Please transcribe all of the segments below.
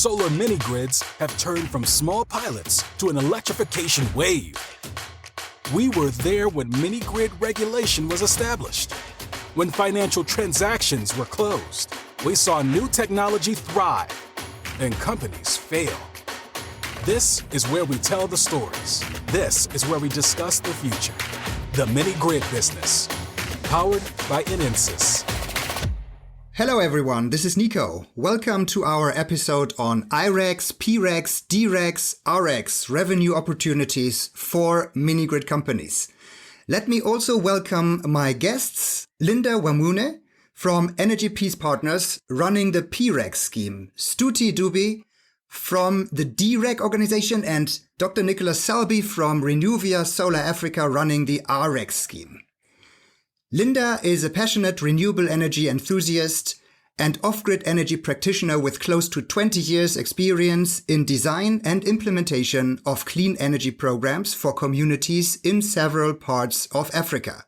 solar mini-grids have turned from small pilots to an electrification wave. We were there when mini-grid regulation was established. When financial transactions were closed, we saw new technology thrive and companies fail. This is where we tell the stories. This is where we discuss the future. The mini-grid business, powered by Inensys. Hello everyone, this is Nico. Welcome to our episode on IREX, PREX, DREX, RX, revenue opportunities for mini-grid companies. Let me also welcome my guests, Linda Wamune from Energy Peace Partners running the PREX scheme, Stuti Dubey from the DREC organization, and Dr. Nicholas Selby from Renewable Solar Africa running the RX scheme. Linda is a passionate renewable energy enthusiast and off-grid energy practitioner with close to 20 years experience in design and implementation of clean energy programs for communities in several parts of Africa.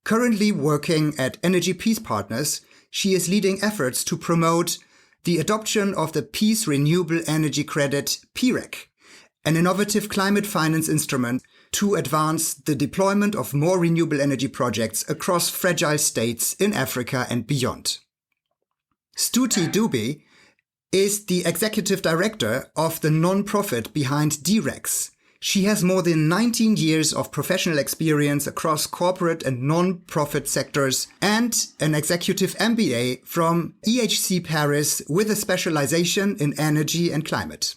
Currently working at Energy Peace Partners, she is leading efforts to promote the adoption of the Peace Renewable Energy Credit, PREC, an innovative climate finance instrument to advance the deployment of more renewable energy projects across fragile states in Africa and beyond. Stuti Dubey is the executive director of the non-profit behind DREX. She has more than 19 years of professional experience across corporate and non-profit sectors and an executive MBA from EHC Paris with a specialization in energy and climate.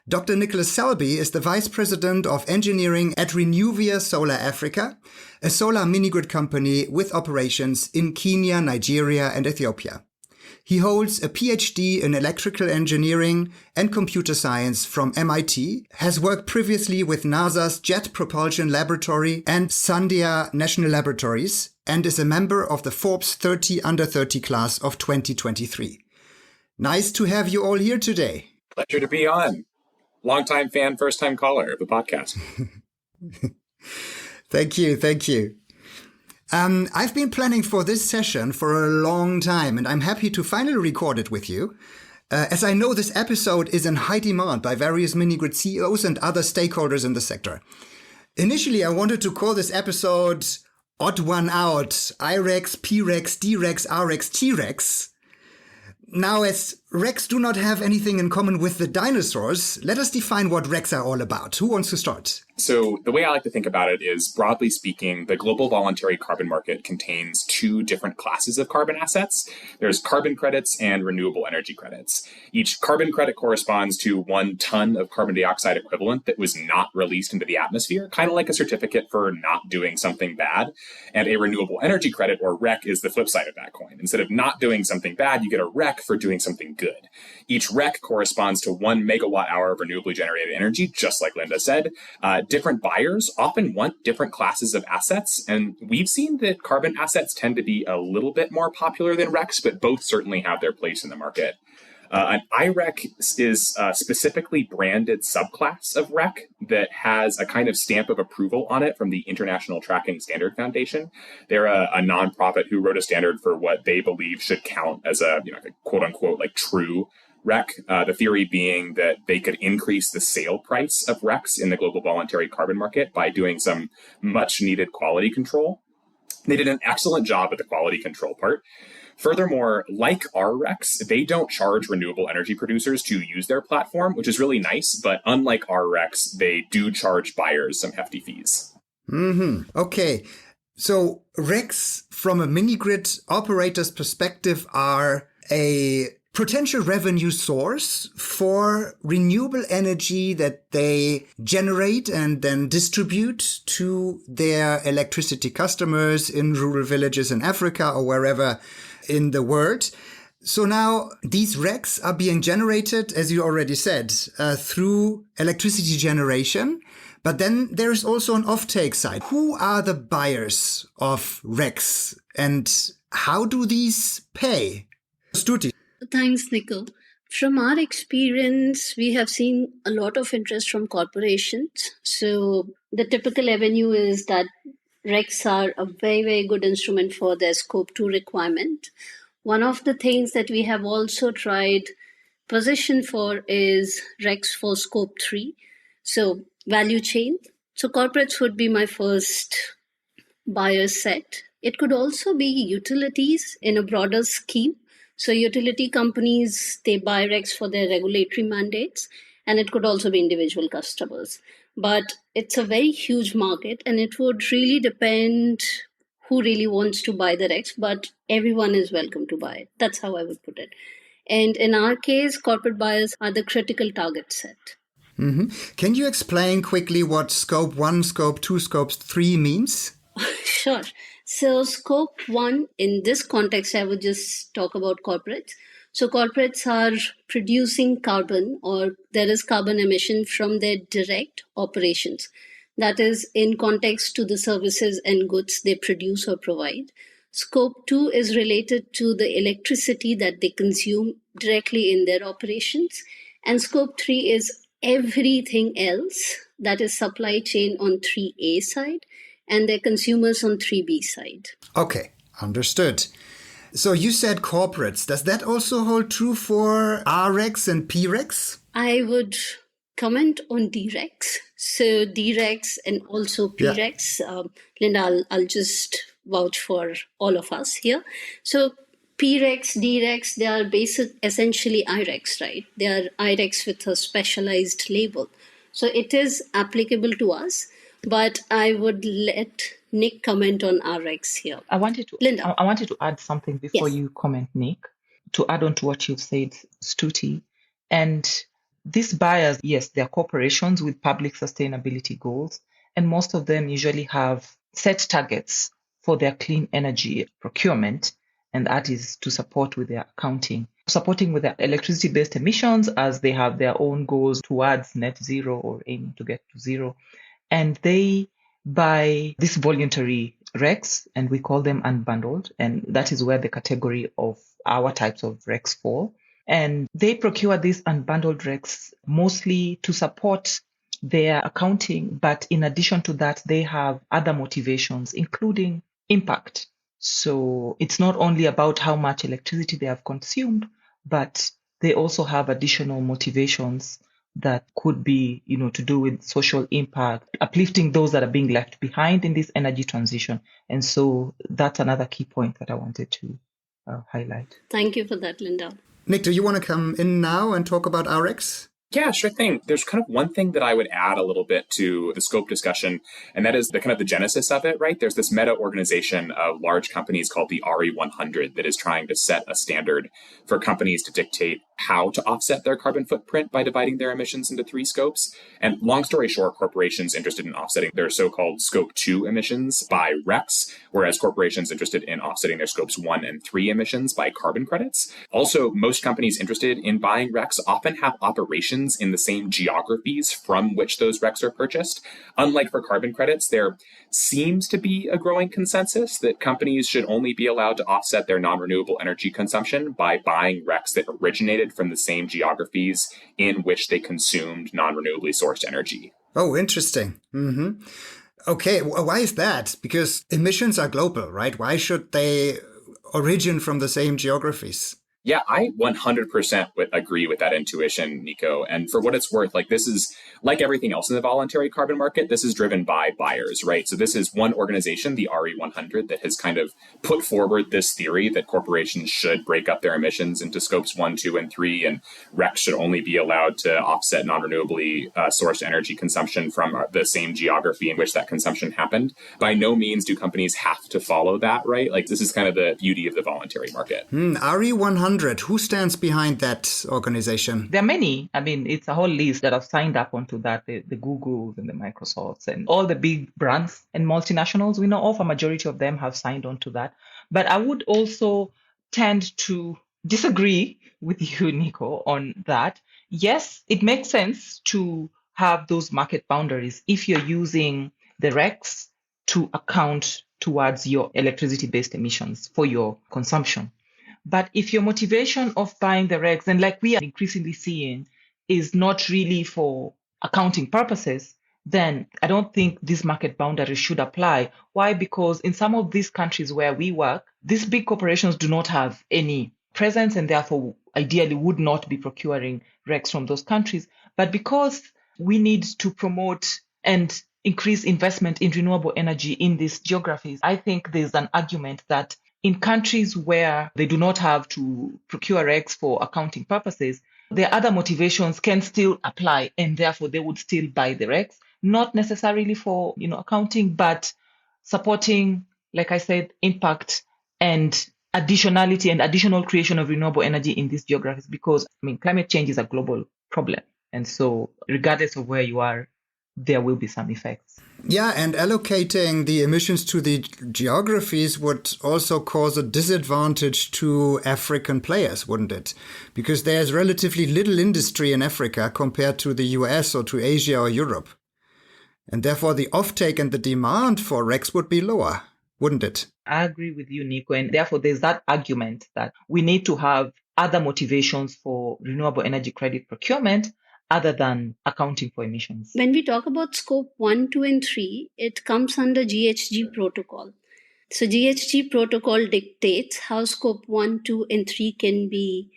Dr. Nicholas Selby is the Vice President of Engineering at Renewable Solar Africa, a solar mini-grid company with operations in Kenya, Nigeria, and Ethiopia. He holds a PhD in electrical engineering and computer science from MIT, has worked previously with NASA's Jet Propulsion Laboratory and Sandia National Laboratories, and is a member of the Forbes 30 Under 30 class of 2023. Nice to have you all here today. Pleasure to be on. Longtime fan, first-time caller of the podcast. Thank you. I've been planning for this session for a long time, and I'm happy to finally record it with you, as I know this episode is in high demand by various mini-grid CEOs and other stakeholders in the sector. Initially, I wanted to call this episode Odd One Out, IREX, PREX, DREX, RX, TREX. Now, as REX do not have anything in common with the dinosaurs, let us define what REX are all about. Who wants to start? So the way I like to think about it is, broadly speaking, the global voluntary carbon market contains two different classes of carbon assets. There's carbon credits and renewable energy credits. Each carbon credit corresponds to 1 ton of carbon dioxide equivalent that was not released into the atmosphere, kind of like a certificate for not doing something bad. And a renewable energy credit, or REC, is the flip side of that coin. Instead of not doing something bad, you get a REC for doing something good. Each REC corresponds to 1 megawatt hour of renewably generated energy, just like Linda said. Different buyers often want different classes of assets, and we've seen that carbon assets tend to be a little bit more popular than RECs, but both certainly have their place in the market. An IREC is a specifically branded subclass of REC that has a kind of stamp of approval on it from the International Tracking Standard Foundation. They're a nonprofit who wrote a standard for what they believe should count as a quote unquote like true REC, the theory being that they could increase the sale price of RECs in the global voluntary carbon market by doing some much needed quality control. They did an excellent job at the quality control part. Furthermore, like our RECs, they don't charge renewable energy producers to use their platform, which is really nice. But unlike our RECs, they do charge buyers some hefty fees. Okay. So RECs, from a mini-grid operator's perspective, are a potential revenue source for renewable energy that they generate and then distribute to their electricity customers in rural villages in Africa or wherever in the world. So now these RECs are being generated, as you already said, through electricity generation. But then there's also an offtake side. Who are the buyers of RECs and how do these pay? Stuti. Thanks, Nico. From our experience, we have seen a lot of interest from corporations. So the typical avenue is that RECs are a very, very good instrument for their Scope 2 requirement. One of the things that we have also tried position for is REX for Scope 3. So value chain. So corporates would be my first buyer set. It could also be utilities in a broader scheme. So utility companies, they buy REX for their regulatory mandates, and it could also be individual customers. But it's a very huge market, and it would really depend who really wants to buy the REX, but everyone is welcome to buy it. That's how I would put it. And in our case, corporate buyers are the critical target set. Can you explain quickly what Scope 1, Scope 2, Scope 3 means? Sure. So Scope 1, in this context, I would just talk about corporates. So corporates are producing carbon, or there is carbon emission from their direct operations. That is in context to the services and goods they produce or provide. Scope 2 is related to the electricity that they consume directly in their operations. And Scope 3 is everything else, that is supply chain on 3A side and their consumers on 3B side. Okay, understood. So you said corporates. Does that also hold true for REX and PREX? I would comment on DREX. So DREX and also PREX. Yeah. Linda, I'll just vouch for all of us here. So PREX, DREX, they are essentially IREX, right? They are IREX with a specialized label. So it is applicable to us, but I would let Nick comment on REX here. Linda. I wanted to add something before you comment, Nick, to add on to what you've said, Stuti. And these buyers, yes, they're corporations with public sustainability goals, and most of them usually have set targets for their clean energy procurement, and that is to support with their accounting, supporting with their electricity-based emissions as they have their own goals towards net zero or aiming to get to zero. And they buy this voluntary REX, and we call them unbundled, and that is where the category of our types of REX fall. And they procure these unbundled REX mostly to support their accounting, but in addition to that, they have other motivations, including impact. So it's not only about how much electricity they have consumed, but they also have additional motivations that could be, to do with social impact, uplifting those that are being left behind in this energy transition. And so that's another key point that I wanted to highlight. Thank you for that, Linda. Nick, do you want to come in now and talk about REX? Yeah, sure thing. There's kind of one thing that I would add a little bit to the scope discussion, and that is the kind of the genesis of it, right? There's this meta organization of large companies called the RE100 that is trying to set a standard for companies to dictate how to offset their carbon footprint by dividing their emissions into 3 scopes. And long story short, corporations interested in offsetting their so-called scope 2 emissions by REX, whereas corporations interested in offsetting their scopes 1 and 3 emissions by carbon credits. Also, most companies interested in buying REX often have operations in the same geographies from which those REX are purchased. Unlike for carbon credits, there seems to be a growing consensus that companies should only be allowed to offset their non-renewable energy consumption by buying REX that originated from the same geographies in which they consumed non-renewably sourced energy. Oh, interesting. Mm-hmm. Okay, why is that? Because emissions are global, right? Why should they origin from the same geographies? Yeah, I 100% would agree with that intuition, Nico. And for what it's worth, this is like everything else in the voluntary carbon market, this is driven by buyers, right? So this is one organization, the RE100, that has kind of put forward this theory that corporations should break up their emissions into scopes 1, 2, and 3, and REX should only be allowed to offset non-renewably sourced energy consumption from the same geography in which that consumption happened. By no means do companies have to follow that, right? This is kind of the beauty of the voluntary market. RE100. Who stands behind that organization? There are many. It's a whole list that have signed up onto that, the Googles and the Microsofts and all the big brands and multinationals. We know of a majority of them have signed onto that. But I would also tend to disagree with you, Nico, on that. Yes, it makes sense to have those market boundaries if you're using the REX to account towards your electricity-based emissions for your consumption. But if your motivation of buying the REX, and like we are increasingly seeing, is not really for accounting purposes, then I don't think these market boundaries should apply. Why? Because in some of these countries where we work, these big corporations do not have any presence, and therefore ideally would not be procuring RECs from those countries. But because we need to promote and increase investment in renewable energy in these geographies, I think there's an argument that in countries where they do not have to procure RECs for accounting purposes, their other motivations can still apply, and therefore they would still buy the RECs, not necessarily for accounting, but supporting, like I said, impact and additionality and additional creation of renewable energy in these geographies, because climate change is a global problem. And so regardless of where you are, there will be some effects. Yeah, and allocating the emissions to the geographies would also cause a disadvantage to African players, wouldn't it? Because there's relatively little industry in Africa compared to the US or to Asia or Europe. And therefore the offtake and the demand for RECs would be lower, wouldn't it? I agree with you, Nico. And therefore there's that argument that we need to have other motivations for renewable energy credit procurement other than accounting for emissions. When we talk about scope 1, 2, and 3, it comes under GHG protocol. So GHG protocol dictates how scope 1, 2, and 3 can be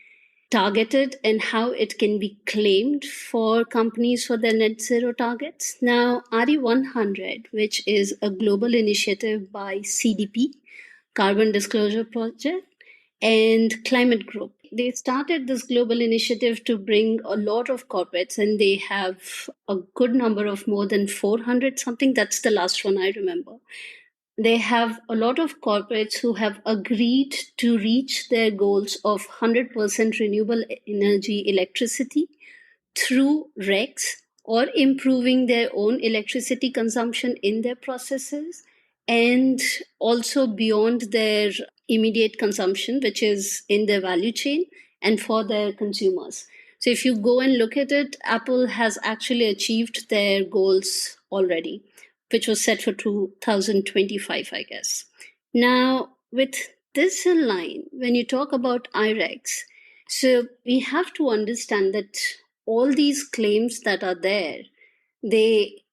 targeted and how it can be claimed for companies for their net zero targets. Now, RE100, which is a global initiative by CDP, Carbon Disclosure Project, and Climate Group. They started this global initiative to bring a lot of corporates, and they have a good number of more than 400 something. That's the last one I remember. They have a lot of corporates who have agreed to reach their goals of 100% renewable energy electricity through RECs or improving their own electricity consumption in their processes, and also beyond their immediate consumption, which is in their value chain and for their consumers. So if you go and look at it, Apple has actually achieved their goals already, which was set for 2025, I guess. Now, with this in line, when you talk about IRECs, so we have to understand that all these claims that are there, they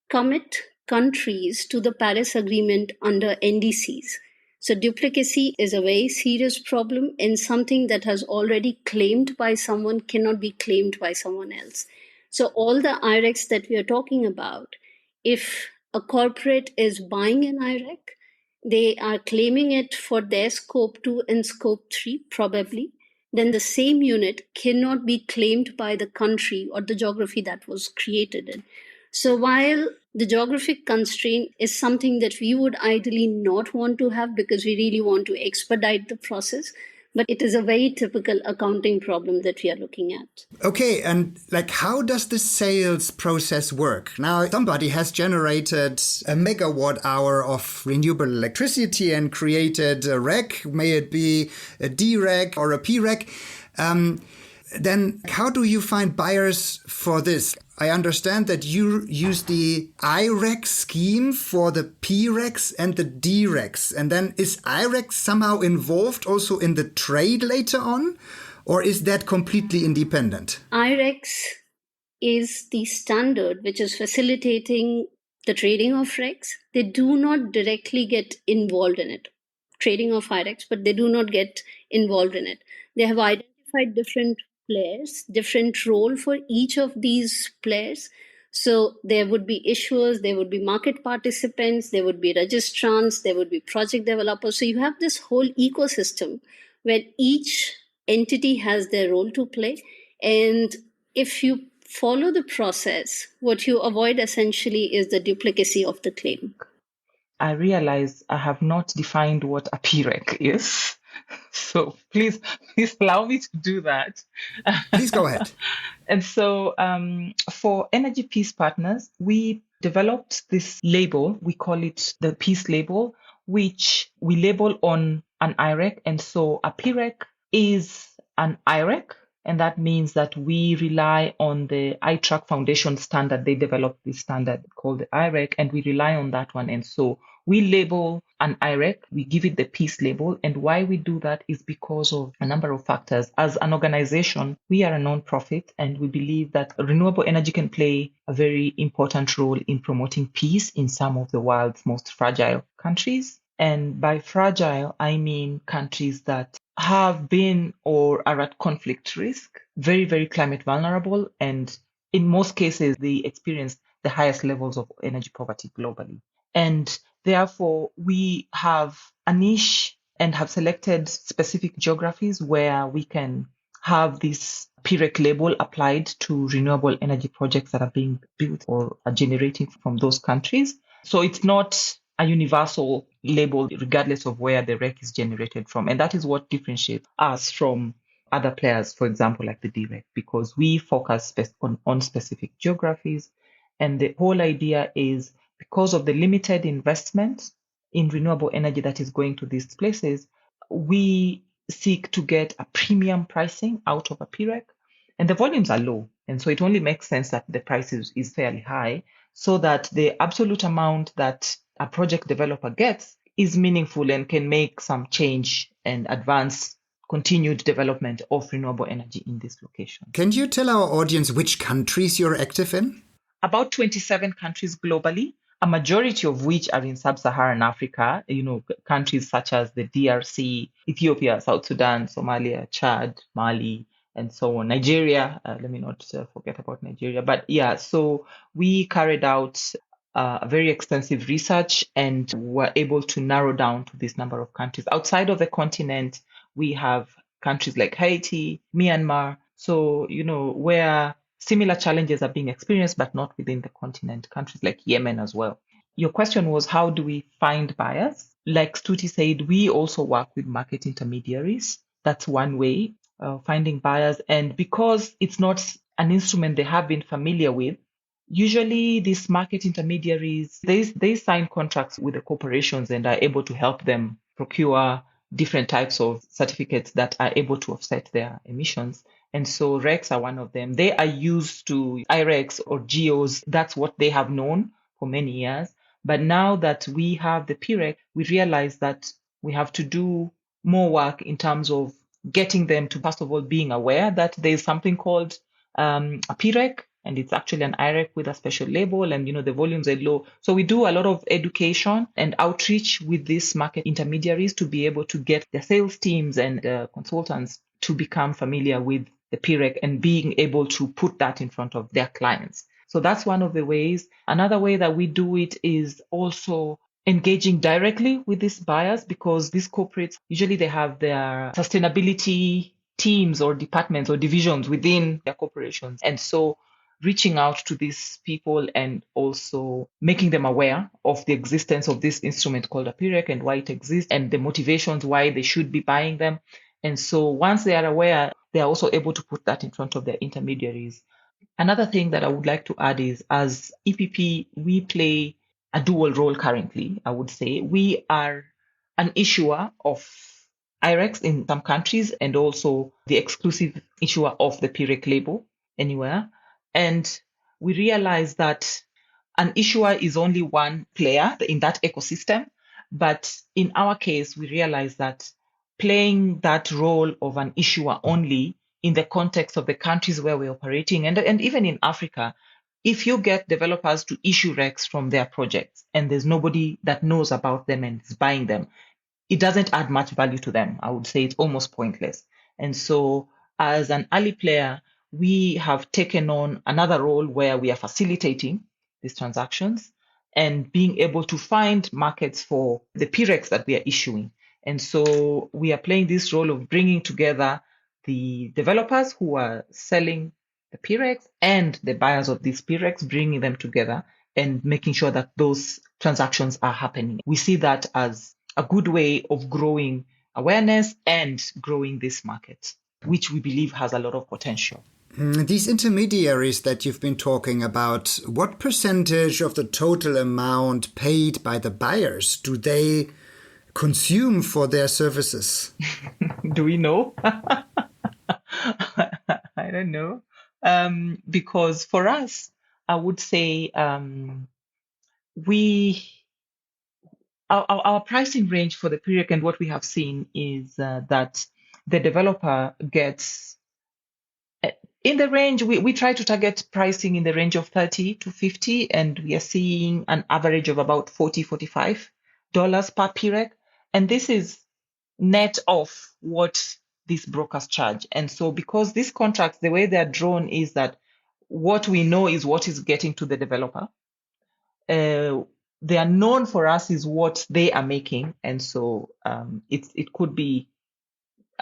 commit countries to the Paris Agreement under NDCs. So duplicacy is a very serious problem, and something that has already claimed by someone cannot be claimed by someone else. So all the IRECs that we are talking about, if a corporate is buying an IREC, they are claiming it for their scope 2 and scope 3 probably, then the same unit cannot be claimed by the country or the geography that was created in. So while the geographic constraint is something that we would ideally not want to have because we really want to expedite the process, but it is a very typical accounting problem that we are looking at. Okay, and how does the sales process work? Now, somebody has generated a megawatt hour of renewable electricity and created a REC, may it be a D-REC or a P-REC. Then how do you find buyers for this? I understand that you use the IREC scheme for the P-RECs and the D-RECs. And then is IREC somehow involved also in the trade later on? Or is that completely independent? IRECs is the standard which is facilitating the trading of RECs. They do not directly get involved in it. Trading of IRECs, but they do not get involved in it. They have identified different players, different role for each of these players. So there would be issuers, there would be market participants, there would be registrants, there would be project developers. So you have this whole ecosystem where each entity has their role to play. And if you follow the process, what you avoid essentially is the duplicacy of the claim. I realize I have not defined what a PREC is. So please allow me to do that. Please go ahead. And so for Energy Peace Partners, we developed this label. We call it the Peace Label, which we label on an IREC. And so a PREC is an IREC. And that means that we rely on the iTrack Foundation standard. They developed this standard called the IREC, and we rely on that one. And so we label an IREC, we give it the peace label. And why we do that is because of a number of factors. As an organization, we are a nonprofit, and we believe that renewable energy can play a very important role in promoting peace in some of the world's most fragile countries. And by fragile, I mean countries that have been or are at conflict risk, very, very climate vulnerable, and in most cases, they experience the highest levels of energy poverty globally. And therefore, we have a niche and have selected specific geographies where we can have this PREC label applied to renewable energy projects that are being built or are generating from those countries. So it's not a universal label regardless of where the REC is generated from. And that is what differentiates us from other players, for example, like the DREC, because we focus on specific geographies. And the whole idea is because of the limited investment in renewable energy that is going to these places, we seek to get a premium pricing out of a PREC. And the volumes are low. And so it only makes sense that the price is fairly high so that the absolute amount that a project developer gets is meaningful and can make some change and advance continued development of renewable energy in this location. Can you tell our audience which countries you're active in? About 27 countries globally, a majority of which are in sub-Saharan Africa, countries such as the DRC, Ethiopia, South Sudan, Somalia, Chad, Mali, and so on. Nigeria, let me not forget about Nigeria. But yeah, so we carried out a very extensive research and were able to narrow down to this number of countries. Outside of the continent, we have countries like Haiti, Myanmar, so, where similar challenges are being experienced, but not within the continent, countries like Yemen as well. Your question was, how do we find buyers? Like Stuti said, we also work with market intermediaries. That's one way of finding buyers. And because it's not an instrument they have been familiar with, usually these market intermediaries, they sign contracts with the corporations and are able to help them procure different types of certificates that are able to offset their emissions. And so RECs are one of them. They are used to IRECs or GEOs. That's what they have known for many years. But now that we have the PREC, we realize that we have to do more work in terms of getting them to, first of all, being aware that there's something called a PREC, and it's actually an IREC with a special label, and the volumes are low. So we do a lot of education and outreach with these market intermediaries to be able to get their sales teams and consultants to become familiar with the PREC and being able to put that in front of their clients. So that's one of the ways. Another way that we do it is also engaging directly with these buyers, because these corporates, usually they have their sustainability teams or departments or divisions within their corporations. And so reaching out to these people and also making them aware of the existence of this instrument called a PREC and why it exists and the motivations why they should be buying them. And so once they are aware, they are also able to put that in front of their intermediaries. Another thing that I would like to add is, as EPP, we play a dual role currently, I would say. We are an issuer of IRECs in some countries and also the exclusive issuer of the PREC label anywhere. And we realize that an issuer is only one player in that ecosystem. But in our case, we realize that playing that role of an issuer only in the context of the countries where we're operating, and even in Africa, if you get developers to issue RECs from their projects and there's nobody that knows about them and is buying them, it doesn't add much value to them. I would say it's almost pointless. And so as an early player, we have taken on another role where we are facilitating these transactions and being able to find markets for the PRECs that we are issuing. And so we are playing this role of bringing together the developers who are selling the PRECs and the buyers of these PRECs, bringing them together and making sure that those transactions are happening. We see that as a good way of growing awareness and growing this market, which we believe has a lot of potential. These intermediaries that you've been talking about, what percentage of the total amount paid by the buyers do they consume for their services? Do we know? I don't know. Because for us, I would say our pricing range for the PREC and what we have seen is that the developer gets in the range, we try to target pricing in the range of 30 to 50, and we are seeing an average of about $40, $45 per PREC. And this is net off what these brokers charge. And so because these contracts, the way they're drawn is that what we know is what is getting to the developer. They are known for us is what they are making. And so it could be,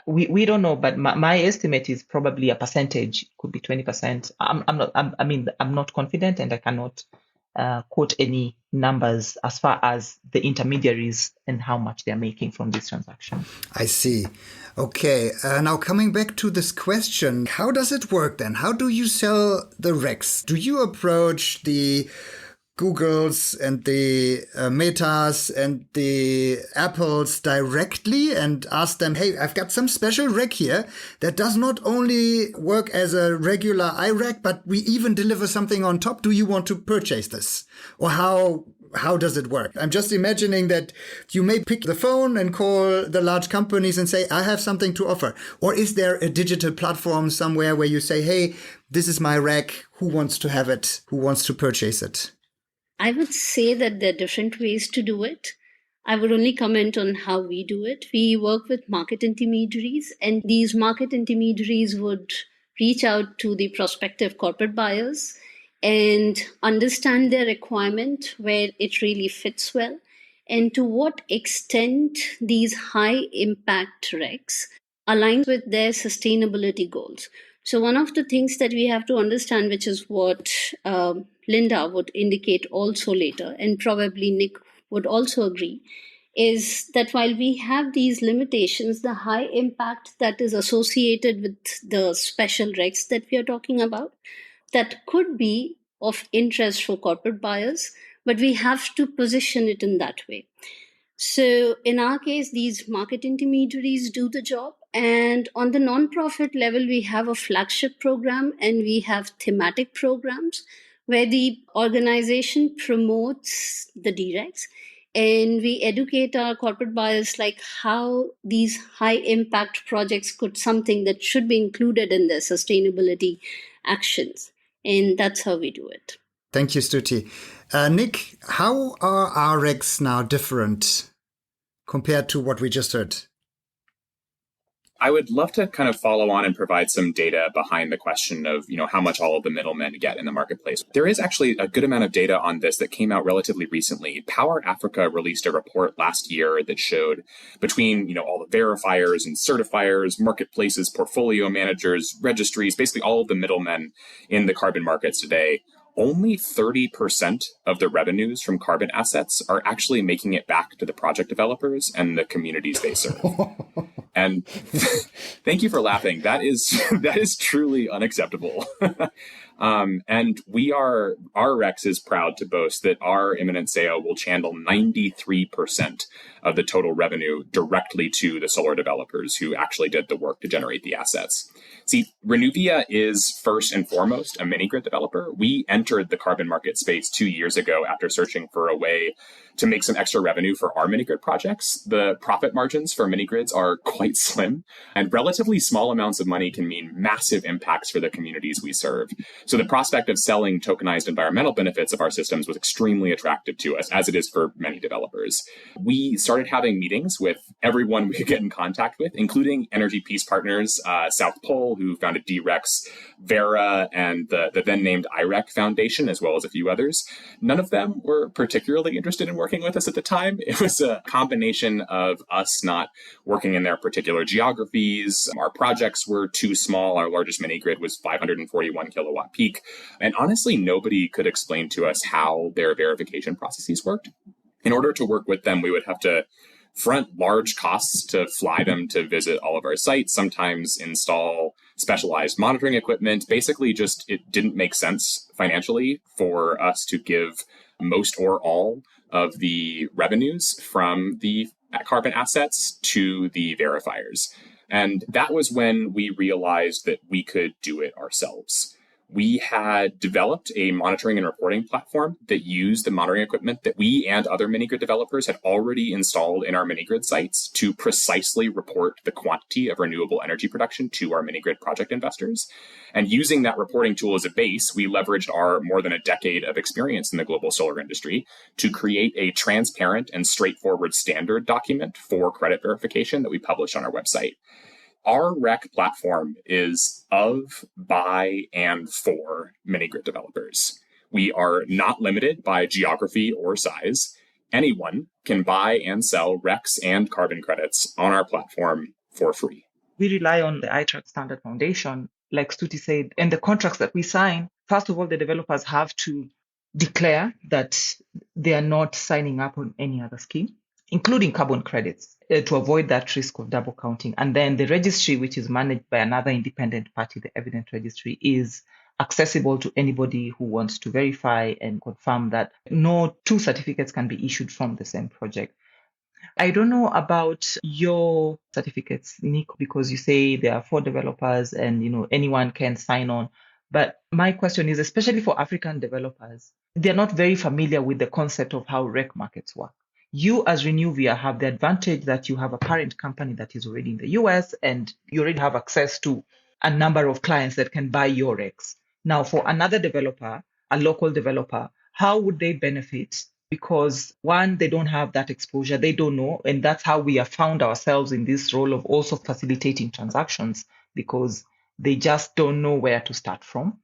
we don't know, but my estimate is probably a percentage. It could be 20%. I'm not confident, and I cannot quote any numbers as far as the intermediaries and how much they're making from this transaction. I see. Okay. Now coming back to this question, how does it work then? How do you sell the RECs? Do you approach the Googles and the Metas and the Apples directly and ask them, hey, I've got some special rec here that does not only work as a regular iRec, but we even deliver something on top. Do you want to purchase this? Or how does it work? I'm just imagining that you may pick the phone and call the large companies and say, I have something to offer. Or is there a digital platform somewhere where you say, hey, this is my rec. Who wants to have it? Who wants to purchase it? I would say that there are different ways to do it. I would only comment on how we do it. We work with market intermediaries, and these market intermediaries would reach out to the prospective corporate buyers and understand their requirement, where it really fits well, and to what extent these high impact recs align with their sustainability goals. So one of the things that we have to understand, which is what Linda would indicate also later, and probably Nick would also agree, is that while we have these limitations, the high impact that is associated with the special recs that we are talking about, that could be of interest for corporate buyers, but we have to position it in that way. So in our case, these market intermediaries do the job. And on the nonprofit level, we have a flagship program and we have thematic programs where the organization promotes the DRECs, and we educate our corporate buyers like how these high impact projects could something that should be included in their sustainability actions. And that's how we do it. Thank you, Stuti. Nick, how are our recs now different compared to what we just heard? I would love to kind of follow on and provide some data behind the question of, how much all of the middlemen get in the marketplace. There is actually a good amount of data on this that came out relatively recently. Power Africa released a report last year that showed between, all the verifiers and certifiers, marketplaces, portfolio managers, registries, basically all of the middlemen in the carbon markets today, only 30% of the revenues from carbon assets are actually making it back to the project developers and the communities they serve. And thank you for laughing. That is truly unacceptable. And our Rex is proud to boast that our imminent sale will channel 93% of the total revenue directly to the solar developers who actually did the work to generate the assets. See, Renewvia is first and foremost a mini-grid developer. We entered the carbon market space 2 years ago after searching for a way to make some extra revenue for our mini-grid projects. The profit margins for mini-grids are quite slim, and relatively small amounts of money can mean massive impacts for the communities we serve. So the prospect of selling tokenized environmental benefits of our systems was extremely attractive to us, as it is for many developers. We started having meetings with everyone we could get in contact with, including Energy Peace Partners, South Pole, who founded DREX, Vera, and the then named IREC Foundation, as well as a few others. None of them were particularly interested in working with us at the time. It was a combination of us not working in their particular geographies. Our projects were too small. Our largest mini grid was 541 kilowatt peak. And honestly, nobody could explain to us how their verification processes worked. In order to work with them, we would have to front large costs to fly them to visit all of our sites, sometimes install specialized monitoring equipment. Basically, just it didn't make sense financially for us to give most or all of the revenues from the carbon assets to the verifiers. And that was when we realized that we could do it ourselves. we had developed a monitoring and reporting platform that used the monitoring equipment that we and other mini-grid developers had already installed in our mini-grid sites to precisely report the quantity of renewable energy production to our mini-grid project investors. And using that reporting tool as a base, we leveraged our more than a decade of experience in the global solar industry to create a transparent and straightforward standard document for credit verification that we published on our website. Our REC platform is of, by, and for mini-grid developers. We are not limited by geography or size. Anyone can buy and sell RECs and carbon credits on our platform for free. We rely on the ITRAC Standard Foundation, like Stuti said, and the contracts that we sign. First of all, the developers have to declare that they are not signing up on any other scheme, including carbon credits, to avoid that risk of double counting. And then the registry, which is managed by another independent party, the Evidence Registry, is accessible to anybody who wants to verify and confirm that no two certificates can be issued from the same project. I don't know about your certificates, Nick, because you say there are 4 developers and anyone can sign on. But my question is, especially for African developers, they're not very familiar with the concept of how REC markets work. You as Renewvia have the advantage that you have a parent company that is already in the US and you already have access to a number of clients that can buy your RECs. Now, for another developer, a local developer, how would they benefit? Because one, they don't have that exposure, they don't know. And that's how we have found ourselves in this role of also facilitating transactions, because they just don't know where to start from.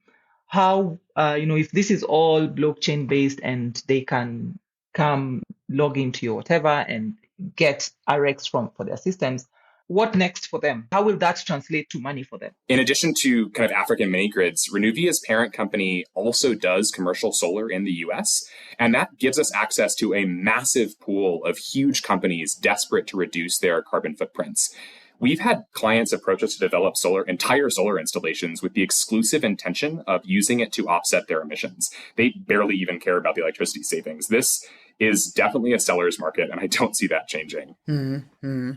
How, if this is all blockchain based and they can come log into your whatever and get RX for their systems, what next for them? How will that translate to money for them? In addition to kind of African mini grids, Renuvia's parent company also does commercial solar in the US, and that gives us access to a massive pool of huge companies desperate to reduce their carbon footprints. We've had clients approach us to develop entire solar installations with the exclusive intention of using it to offset their emissions. They barely even care about the electricity savings. This is definitely a seller's market, and I don't see that changing. Mm-hmm.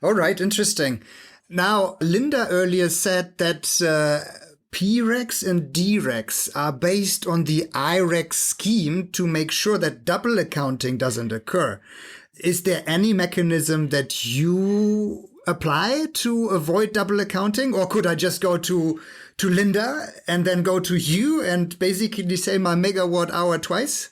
All right, interesting. Now, Linda earlier said that PRECs and DRECs are based on the IREC scheme to make sure that double accounting doesn't occur. Is there any mechanism that you apply to avoid double accounting? Or could I just go to Linda and then go to you and basically say my megawatt hour twice?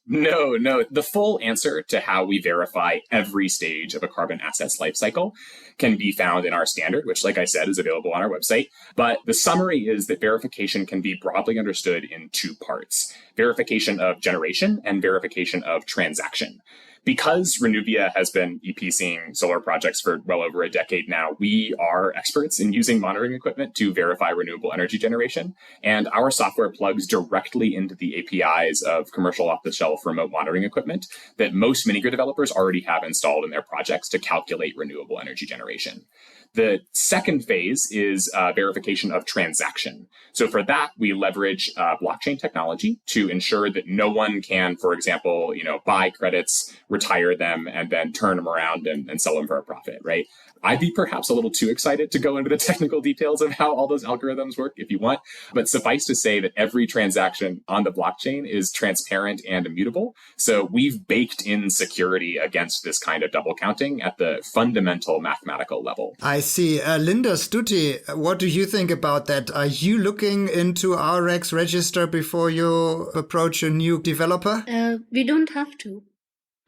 No. The full answer to how we verify every stage of a carbon asset's life cycle can be found in our standard, which, like I said, is available on our website. But the summary is that verification can be broadly understood in 2 parts: verification of generation and verification of transaction. Because Renewvia has been EPCing solar projects for well over a decade now, we are experts in using monitoring equipment to verify renewable energy generation. And our software plugs directly into the APIs of commercial off-the-shelf remote monitoring equipment that most mini-grid developers already have installed in their projects to calculate renewable energy generation. The second phase is verification of transaction. So for that, we leverage blockchain technology to ensure that no one can, for example, buy credits, retire them, and then turn them around and sell them for a profit, right? I'd be perhaps a little too excited to go into the technical details of how all those algorithms work if you want, but suffice to say that every transaction on the blockchain is transparent and immutable. So we've baked in security against this kind of double counting at the fundamental mathematical level. I see. Linda, Stuti, what do you think about that? Are you looking into RX register before you approach a new developer? We don't have to,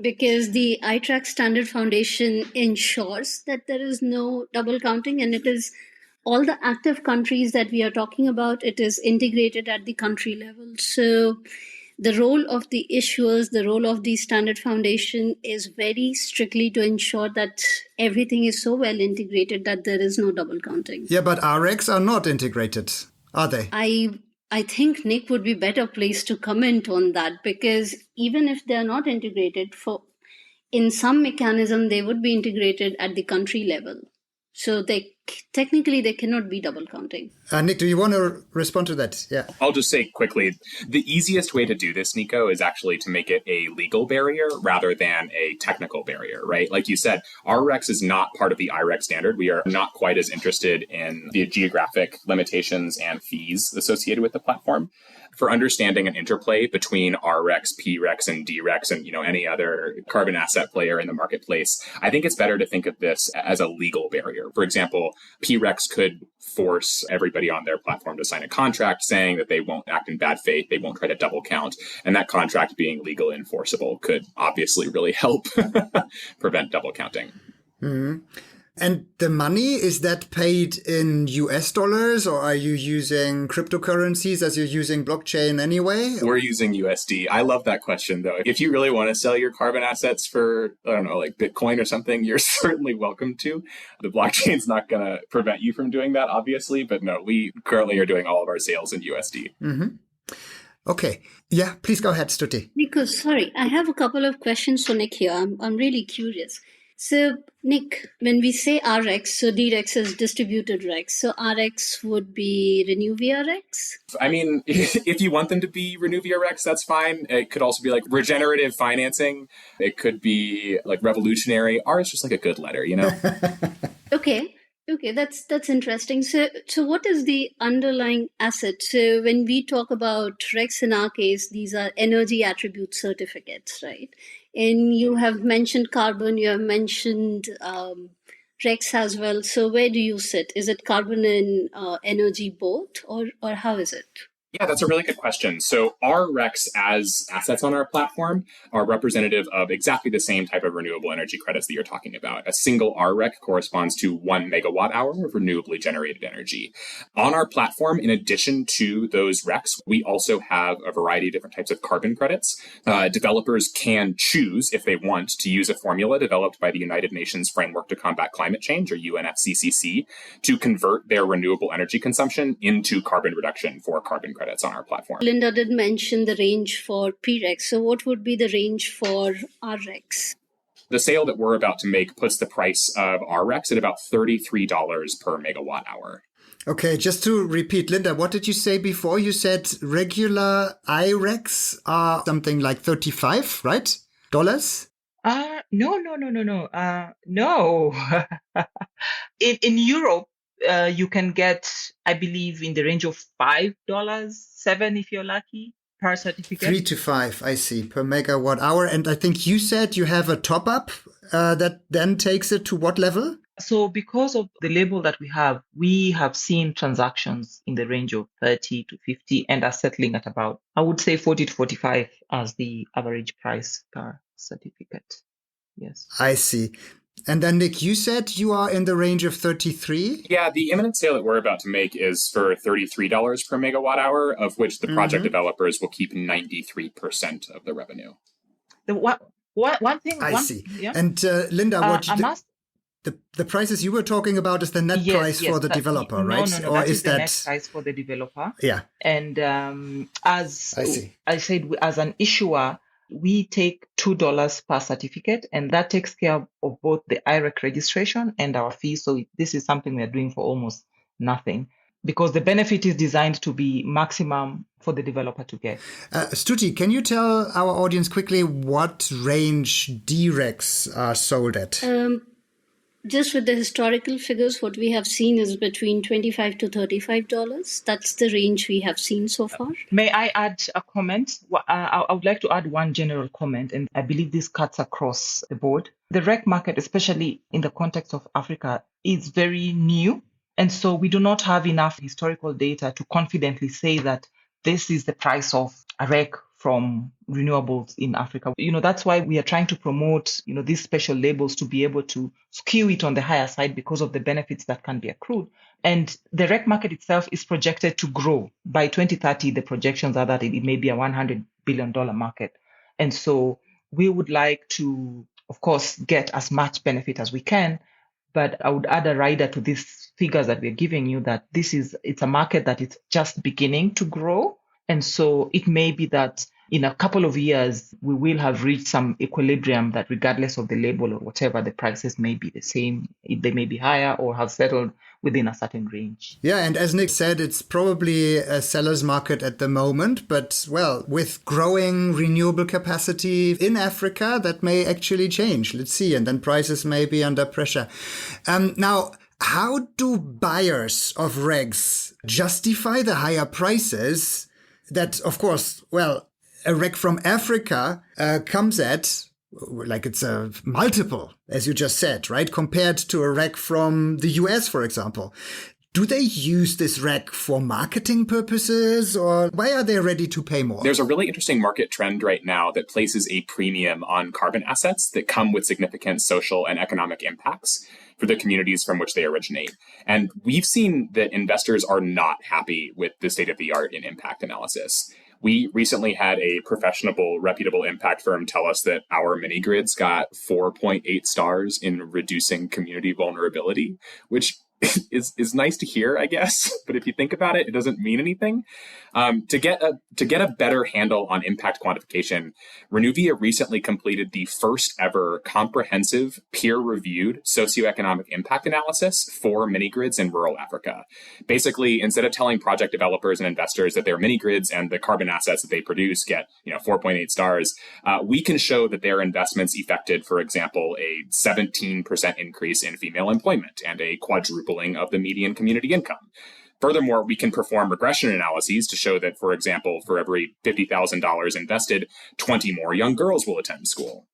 because the ITRAC Standard Foundation ensures that there is no double counting, and it is all the active countries that we are talking about, it is integrated at the country level. So the role of the issuers, the role of the Standard Foundation is very strictly to ensure that everything is so well integrated that there is no double counting. Yeah, but RX are not integrated, are they? I think Nick would be better placed to comment on that, because even if they are not integrated, in some mechanism they would be integrated at the country level. So they technically there cannot be double counting. Nick, do you want to respond to that? Yeah. I'll just say quickly, the easiest way to do this, Nico, is actually to make it a legal barrier rather than a technical barrier, right? Like you said, RREX is not part of the IREX standard. We are not quite as interested in the geographic limitations and fees associated with the platform. For understanding an interplay between RREX, PREX, and DREX, and any other carbon asset player in the marketplace, I think it's better to think of this as a legal barrier. For example, PREX could force everybody on their platform to sign a contract saying that they won't act in bad faith, they won't try to double count, and that contract being legally enforceable could obviously really help prevent double counting. Mm-hmm. And the money, is that paid in US dollars, or are you using cryptocurrencies as you're using blockchain anyway? We're using USD. I love that question, though. If you really want to sell your carbon assets for, I don't know, like Bitcoin or something, you're certainly welcome to. The blockchain's not going to prevent you from doing that, obviously. But no, we currently are doing all of our sales in USD. Mm-hmm. Okay. Yeah, please go ahead, Stuti. Nico, sorry, I have a couple of questions for Nick here. I'm really curious. So, Nick, when we say RX, so DREX is distributed REX. So RX would be Renew via REX? I mean, if you want them to be Renew via REX, that's fine. It could also be like regenerative financing. It could be like revolutionary. R is just like a good letter, Okay, that's interesting. So what is the underlying asset? So when we talk about REX in our case, these are energy attribute certificates, right? And you have mentioned carbon, you have mentioned REX as well. So where do you sit? Is it carbon and energy both, or how is it? Yeah, that's a really good question. So our REX as assets on our platform are representative of exactly the same type of renewable energy credits that you're talking about. A single RREC corresponds to 1 megawatt hour of renewably generated energy. On our platform, in addition to those RECs, we also have a variety of different types of carbon credits. Developers can choose, if they want, to use a formula developed by the United Nations Framework to Combat Climate Change, or UNFCCC, to convert their renewable energy consumption into carbon reduction for carbon credits on our platform. Linda did mention the range for PREX. So what would be the range for RREX? The sale that we're about to make puts the price of RREX at about $33 per megawatt hour. Okay, just to repeat, Linda, what did you say before? You said regular IREX are something like 35, right? Dollars? No. No. In Europe, you can get, I believe, in the range of $5, $7 if you're lucky, per certificate. 3 to 5, I see, per megawatt hour. And I think you said you have a top up that then takes it to what level? So because of the label that we have seen transactions in the range of 30 to 50 and are settling at about, I would say 40 to 45 as the average price per certificate. Yes. I see. And then, Nick, you said you are in the range of 33? Yeah, the imminent sale that we're about to make is for $33 per megawatt hour, of which the project developers will keep 93% of the revenue. One thing... I see. Yeah. And Linda, the prices you were talking about is the net price for the developer, right? No, or is that the net price for the developer? Yeah. And as I said, as an issuer, we take $2 per certificate, and that takes care of both the IREC registration and our fees. So this is something we're doing for almost nothing, because the benefit is designed to be maximum for the developer to get. Stuti, can you tell our audience quickly what range DRECs are sold at? Just with the historical figures, what we have seen is between $25 to $35. That's the range we have seen so far. May I add a comment? I would like to add one general comment, and I believe this cuts across the board. The REC market, especially in the context of Africa, is very new. And so we do not have enough historical data to confidently say that this is the price of a REC from renewables in Africa. That's why we are trying to promote, these special labels to be able to skew it on the higher side because of the benefits that can be accrued. And the REC market itself is projected to grow. By 2030, the projections are that it may be a $100 billion market. And so we would like to, of course, get as much benefit as we can. But I would add a rider to these figures that we're giving you that it's a market that is just beginning to grow. And so it may be that in a couple of years, we will have reached some equilibrium that regardless of the label or whatever, the prices may be the same. They may be higher or have settled within a certain range. Yeah, and as Nick said, it's probably a seller's market at the moment, but well, with growing renewable capacity in Africa, that may actually change. Let's see, and then prices may be under pressure. Now, how do buyers of REGs justify the higher prices that, of course, well, a REG from Africa comes at, like it's a multiple, as you just said, right? Compared to a REG from the US, for example. Do they use this REG for marketing purposes, or why are they ready to pay more? There's a really interesting market trend right now that places a premium on carbon assets that come with significant social and economic impacts for the communities from which they originate. And we've seen that investors are not happy with the state of the art in impact analysis. We recently had a professional, reputable impact firm tell us that our mini grids got 4.8 stars in reducing community vulnerability, which is nice to hear, I guess. But if you think about it, it doesn't mean anything. To get a better handle on impact quantification, Renuvia recently completed the first ever comprehensive peer-reviewed socioeconomic impact analysis for mini grids in rural Africa. Basically, instead of telling project developers and investors that their mini grids and the carbon assets that they produce get 4.8 stars, we can show that their investments effected, for example, a 17% increase in female employment and a quadrupling of the median community income. Furthermore, we can perform regression analyses to show that, for example, for every $50,000 invested, 20 more young girls will attend school.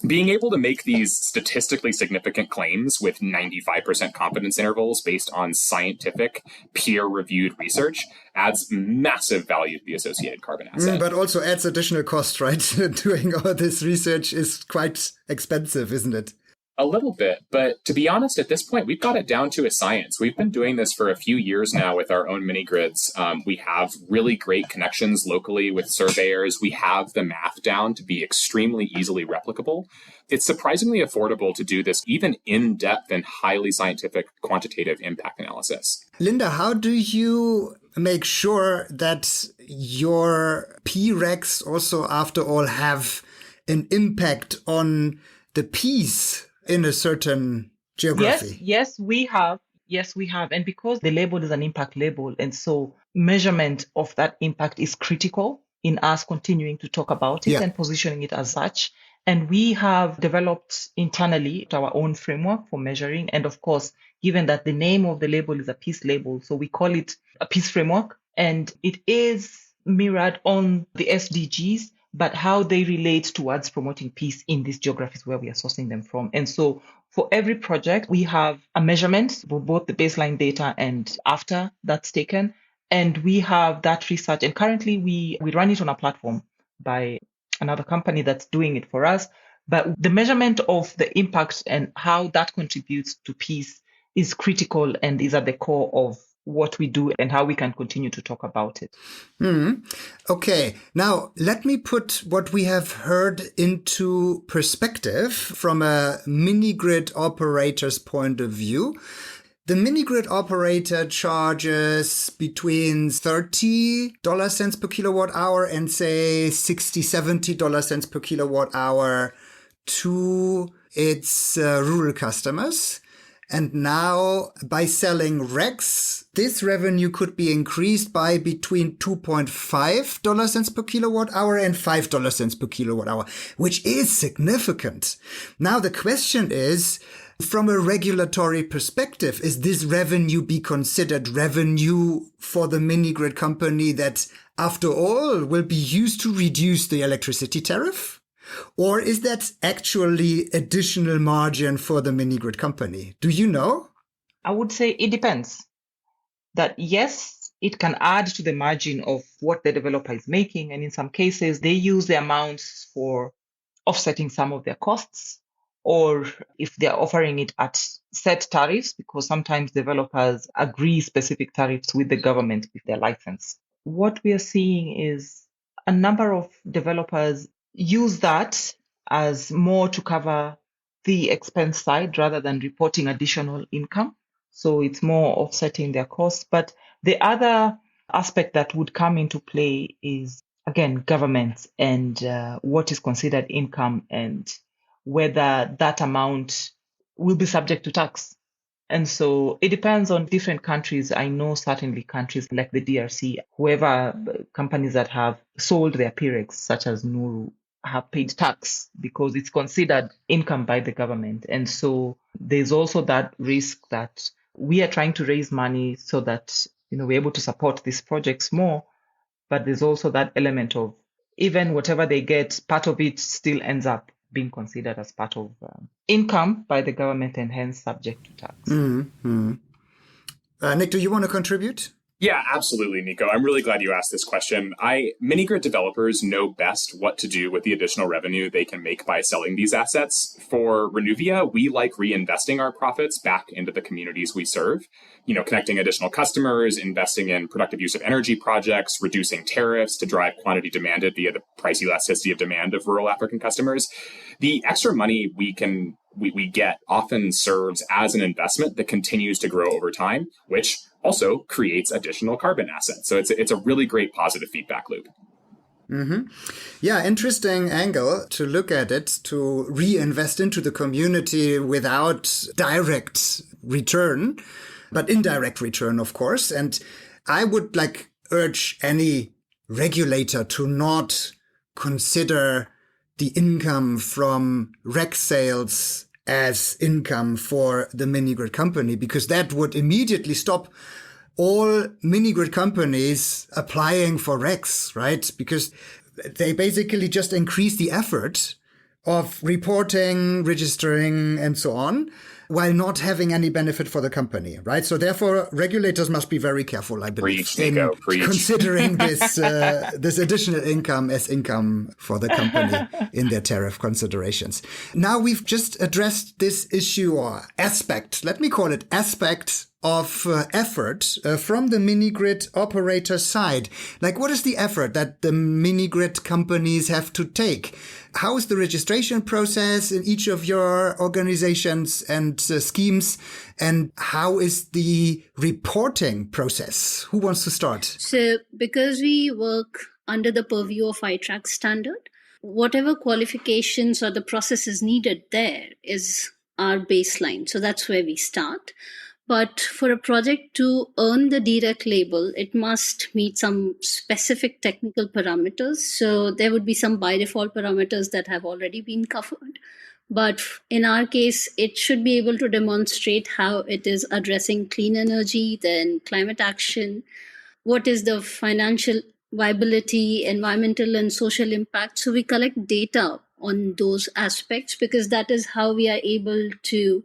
Being able to make these statistically significant claims with 95% confidence intervals based on scientific, peer-reviewed research adds massive value to the associated carbon asset. But also adds additional cost, right? Doing all this research is quite expensive, isn't it? A little bit, but to be honest, at this point, we've got it down to a science. We've been doing this for a few years now with our own mini grids. We have really great connections locally with surveyors. We have the math down to be extremely easily replicable. It's surprisingly affordable to do this even in-depth and highly scientific quantitative impact analysis. Linda, how do you make sure that your P-REGs also, after all, have an impact on the peace in a certain geography? Yes, we have. And because the label is an impact label, and so measurement of that impact is critical in us continuing to talk about it and positioning it as such. And we have developed internally our own framework for measuring. And of course, given that the name of the label is a peace label, so we call it a peace framework, and it is mirrored on the SDGs, but how they relate towards promoting peace in these geographies where we are sourcing them from. And so for every project, we have a measurement for both the baseline data and after that's taken. And we have that research. And currently we run it on a platform by another company that's doing it for us. But the measurement of the impact and how that contributes to peace is critical and is at the core of what we do and how we can continue to talk about it. Okay, now let me put what we have heard into perspective from a mini grid operator's point of view. The mini grid operator charges between $30 per kilowatt hour and say $60-70 per kilowatt hour to its rural customers. And now, by selling REGs, this revenue could be increased by between $2.5 per kilowatt hour and $5 per kilowatt hour, which is significant. Now, the question is, from a regulatory perspective, is this revenue be considered revenue for the mini grid company that, after all, will be used to reduce the electricity tariff? Or is that actually additional margin for the mini grid company? Do you know? I would say it depends. That yes, it can add to the margin of what the developer is making. And in some cases, they use the amounts for offsetting some of their costs, or if they're offering it at set tariffs, because sometimes developers agree specific tariffs with the government with their license. What we are seeing is a number of developers use that as more to cover the expense side rather than reporting additional income. So it's more offsetting their costs. But the other aspect that would come into play is again, governments and what is considered income and whether that amount will be subject to tax. And so it depends on different countries. I know certainly countries like the DRC, whoever companies that have sold their PREX, such as Nuru, have paid tax because it's considered income by the government. And so there's also that risk that we are trying to raise money so that we're able to support these projects more. But there's also that element of even whatever they get, part of it still ends up being considered as part of income by the government and hence subject to tax. Mm-hmm. Nick, do you want to contribute? Yeah, absolutely, Nico. I'm really glad you asked this question. Mini-grid developers know best what to do with the additional revenue they can make by selling these assets. For Renuvia, we like reinvesting our profits back into the communities we serve, connecting additional customers, investing in productive use of energy projects, reducing tariffs to drive quantity demanded via the price elasticity of demand of rural African customers. The extra money we get often serves as an investment that continues to grow over time, which also creates additional carbon assets. So it's a really great positive feedback loop. Mm-hmm. Yeah, interesting angle to look at it, to reinvest into the community without direct return, but indirect return, of course. And I would urge any regulator to not consider the income from REC sales as income for the mini-grid company, because that would immediately stop all mini-grid companies applying for RECs, right? Because they basically just increase the effort of reporting, registering, and so on, while not having any benefit for the company, right? So therefore, regulators must be very careful, I believe, considering this this additional income as income for the company in their tariff considerations. Now we've just addressed this issue or aspect, let me call it aspect of effort from the mini-grid operator side. What is the effort that the mini-grid companies have to take? How is the registration process in each of your organizations and schemes? And how is the reporting process? Who wants to start? So because we work under the purview of ITRAC standard, whatever qualifications or the processes needed there is our baseline. So that's where we start. But for a project to earn the DREC label, it must meet some specific technical parameters. So there would be some by default parameters that have already been covered. But in our case, it should be able to demonstrate how it is addressing clean energy, then climate action, what is the financial viability, environmental and social impact. So we collect data on those aspects because that is how we are able to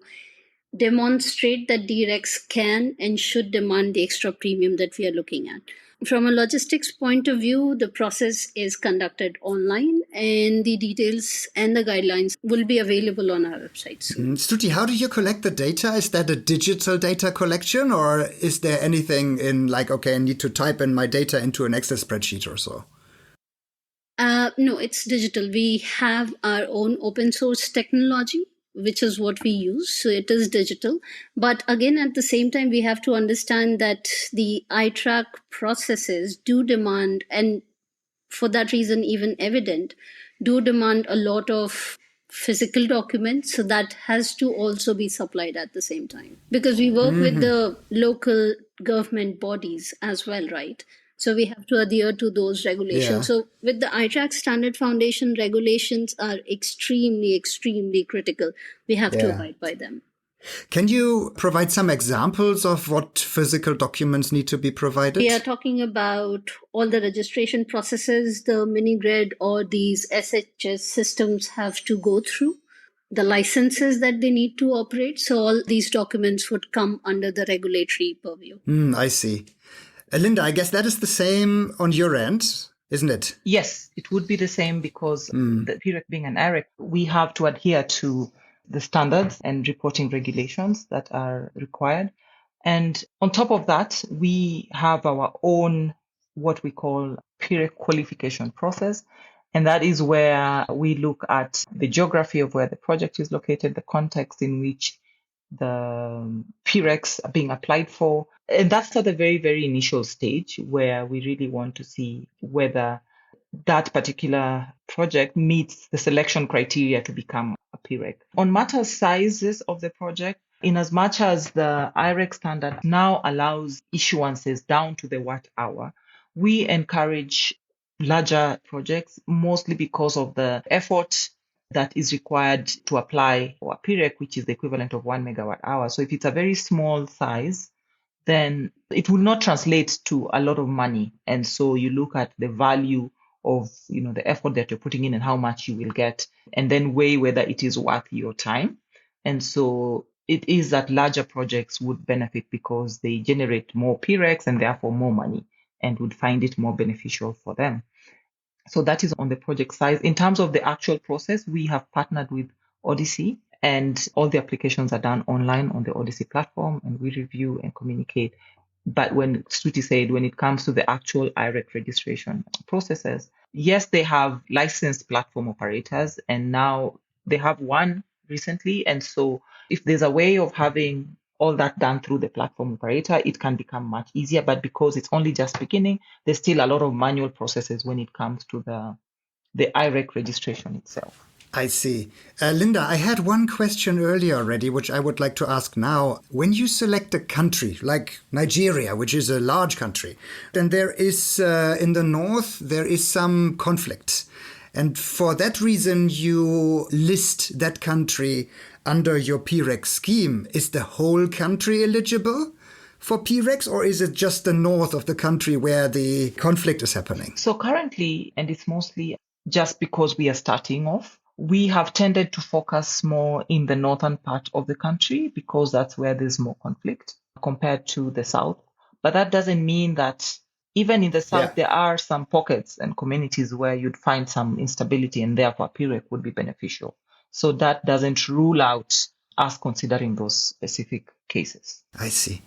demonstrate that DRECs can and should demand the extra premium that we are looking at. From a logistics point of view, the process is conducted online and the details and the guidelines will be available on our website soon. Stuti, how do you collect the data? Is that a digital data collection or is there anything in I need to type in my data into an Excel spreadsheet or so? No, it's digital. We have our own open source technology, which is what we use. So it is digital. But again, at the same time, we have to understand that the ITRAC processes do demand, and for that reason, even evident, do demand a lot of physical documents. So that has to also be supplied at the same time. Because we work with the local government bodies as well, right? So we have to adhere to those regulations. Yeah. So with the ITRAC Standard Foundation, regulations are extremely, extremely critical. We have to abide by them. Can you provide some examples of what physical documents need to be provided? We are talking about all the registration processes the mini-grid or these SHS systems have to go through, the licenses that they need to operate. So all these documents would come under the regulatory purview. I see. Linda, I guess that is the same on your end, isn't it? Yes, it would be the same because the PREC being an IREC, we have to adhere to the standards and reporting regulations that are required. And on top of that, we have our own, what we call PREC qualification process. And that is where we look at the geography of where the project is located, the context in which the PRECs are being applied for. And that's at the very, very initial stage where we really want to see whether that particular project meets the selection criteria to become a PREC. On matters sizes of the project, in as much as the IREC standard now allows issuances down to the watt hour, we encourage larger projects, mostly because of the effort that is required to apply for a PREC, which is the equivalent of 1 megawatt hour. So if it's a very small size, then it will not translate to a lot of money. And so you look at the value of the effort that you're putting in and how much you will get, and then weigh whether it is worth your time. And so it is that larger projects would benefit because they generate more PRECs and therefore more money, and would find it more beneficial for them. So that is on the project size. In terms of the actual process, we have partnered with Odyssey, and all the applications are done online on the Odyssey platform, and we review and communicate. But when Stuti said, when it comes to the actual IREC registration processes, yes, they have licensed platform operators, and now they have one recently. And so if there's a way of having all that done through the platform operator, it can become much easier. But because it's only just beginning, there's still a lot of manual processes when it comes to the IREC registration itself. I see. Linda, I had one question earlier already, which I would like to ask now. When you select a country like Nigeria, which is a large country, then there is, in the north, there is some conflict. And for that reason, you list that country under your PREC scheme. Is the whole country eligible for PRECs, or is it just the north of the country where the conflict is happening? So currently, and it's mostly just because we are starting off, we have tended to focus more in the northern part of the country because that's where there's more conflict compared to the south. But that doesn't mean that even in the south, there are some pockets and communities where you'd find some instability, and therefore a PREC would be beneficial. So that doesn't rule out us considering those specific cases. I see.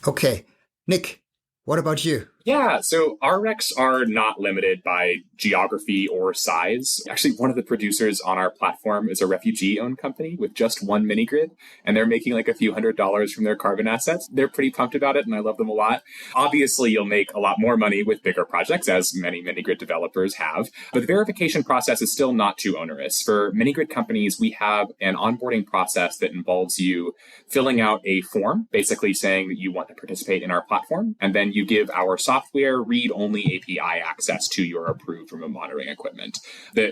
Okay. Nick, what about you? Yeah, so our RECs are not limited by geography or size. Actually, one of the producers on our platform is a refugee-owned company with just one mini-grid, and they're making like a few $100s from their carbon assets. They're pretty pumped about it, and I love them a lot. Obviously, you'll make a lot more money with bigger projects, as many mini-grid developers have, but the verification process is still not too onerous. For mini-grid companies, we have an onboarding process that involves you filling out a form, basically saying that you want to participate in our platform, and then you give our software read-only API access to your approved remote monitoring equipment.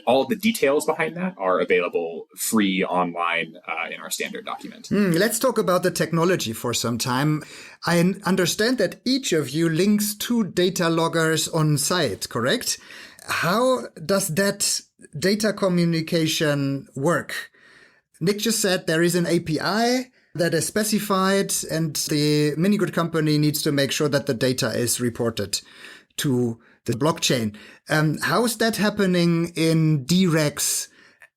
All of the details behind that are available free online in our standard document. Let's talk about the technology for some time. I understand that each of you links 2 data loggers on site, correct? How does that data communication work? Nick just said there is an API that is specified, and the mini-grid company needs to make sure that the data is reported to the blockchain. How is that happening in DRECs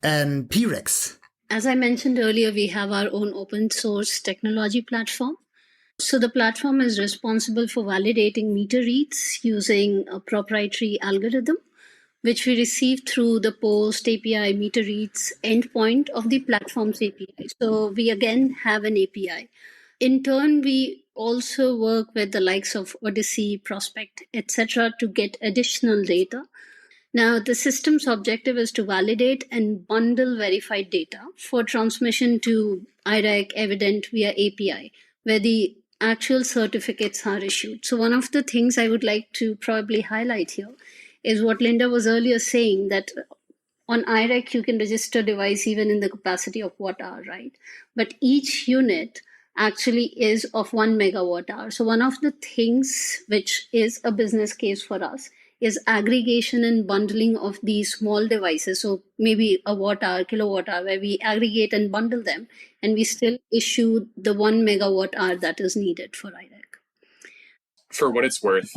and PRECs? As I mentioned earlier, we have our own open source technology platform. So the platform is responsible for validating meter reads using a proprietary algorithm, which we receive through the post API meter reads endpoint of the platform's API. So we again have an API. In turn, we also work with the likes of Odyssey, Prospect, etc. to get additional data. Now, the system's objective is to validate and bundle verified data for transmission to IREC Evident via API, where the actual certificates are issued. So one of the things I would like to probably highlight here is what Linda was earlier saying, that on IREC, you can register device even in the capacity of watt hour, right? But each unit actually is of 1 megawatt hour. So one of the things which is a business case for us is aggregation and bundling of these small devices. So maybe a watt hour, kilowatt hour, where we aggregate and bundle them, and we still issue the 1 megawatt hour that is needed for IREC. For what it's worth,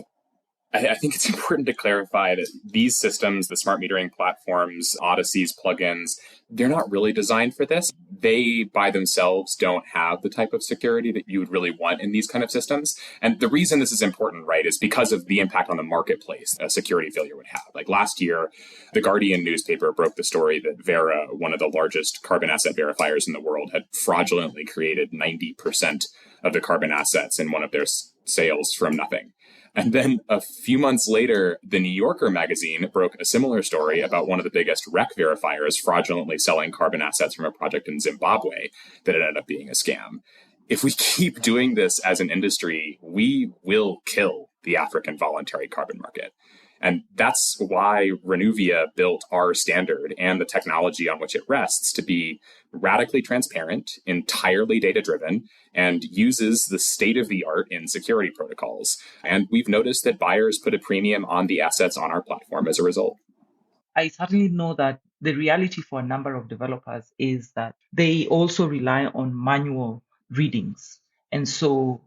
I think it's important to clarify that these systems, the smart metering platforms, Odyssey's plugins, they're not really designed for this. They, by themselves, don't have the type of security that you would really want in these kind of systems. And the reason this is important, right, is because of the impact on the marketplace a security failure would have. Like last year, the Guardian newspaper broke the story that Vera, one of the largest carbon asset verifiers in the world, had fraudulently created 90% of the carbon assets in one of their sales from nothing. And then a few months later, the New Yorker magazine broke a similar story about one of the biggest REC verifiers fraudulently selling carbon assets from a project in Zimbabwe that ended up being a scam. If we keep doing this as an industry, we will kill the African voluntary carbon market. And that's why Renuvia built our standard and the technology on which it rests to be radically transparent, entirely data-driven, and uses the state-of-the-art in security protocols. And we've noticed that buyers put a premium on the assets on our platform as a result. I certainly know that the reality for a number of developers is that they also rely on manual readings. And so,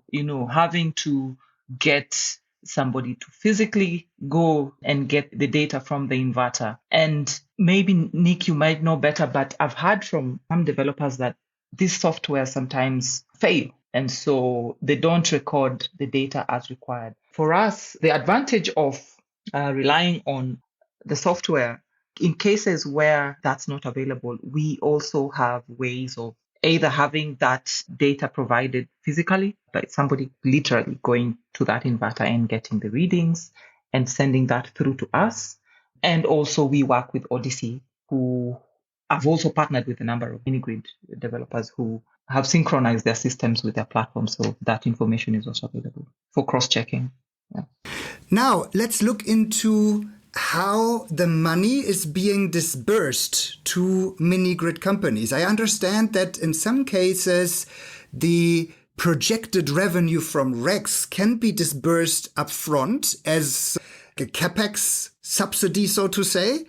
having to get somebody to physically go and get the data from the inverter. And maybe, Nick, you might know better, but I've heard from some developers that this software sometimes fail. And so they don't record the data as required. For us, the advantage of relying on the software, in cases where that's not available, we also have ways of either having that data provided physically, like somebody literally going to that inverter and getting the readings and sending that through to us. And also we work with Odyssey, who have also partnered with a number of mini-grid developers who have synchronized their systems with their platform. So that information is also available for cross-checking. Yeah. Now, let's look into how the money is being disbursed to mini-grid companies. I understand that in some cases, the projected revenue from RECs can be disbursed upfront as a capex subsidy, so to say.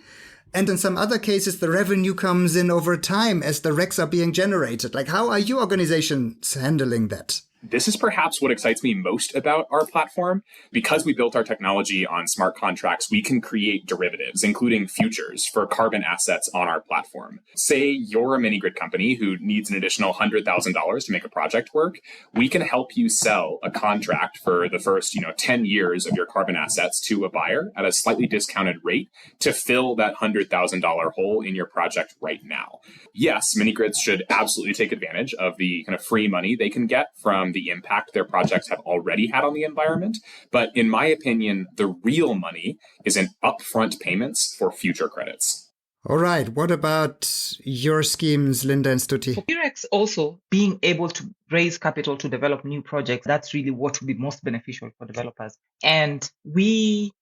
And in some other cases, the revenue comes in over time as the RECs are being generated. Like, how are you organizations handling that? This is perhaps what excites me most about our platform. Because we built our technology on smart contracts, we can create derivatives, including futures for carbon assets on our platform. Say you're a mini-grid company who needs an additional $100,000 to make a project work. We can help you sell a contract for the first 10 years of your carbon assets to a buyer at a slightly discounted rate to fill that $100,000 hole in your project right now. Yes, mini-grids should absolutely take advantage of the kind of free money they can get from the impact their projects have already had on the environment. But in my opinion, the real money is in upfront payments for future credits. All right. What about your schemes, Linda and Stuti? For PRECs also, being able to raise capital to develop new projects, that's really what would be most beneficial for developers. And we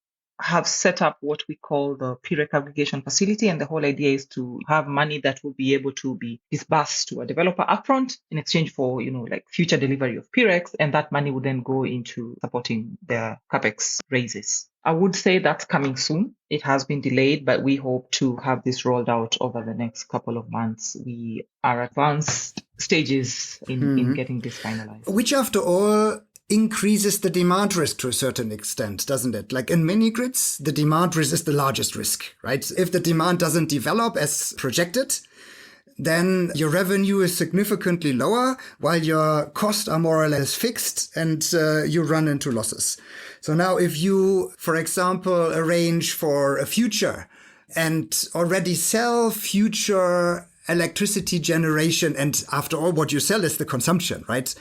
have set up what we call the PREC aggregation facility. And the whole idea is to have money that will be able to be disbursed to a developer upfront in exchange for, future delivery of PRECs. And that money would then go into supporting their CapEx raises. I would say that's coming soon. It has been delayed, but we hope to have this rolled out over the next couple of months. We are advanced stages in getting this finalized. Which, after all, increases the demand risk to a certain extent, doesn't it? Like in mini grids, the demand risk is the largest risk, right? If the demand doesn't develop as projected, then your revenue is significantly lower while your costs are more or less fixed and you run into losses. So now if you, for example, arrange for a future and already sell future electricity generation, and after all, what you sell is the consumption, right?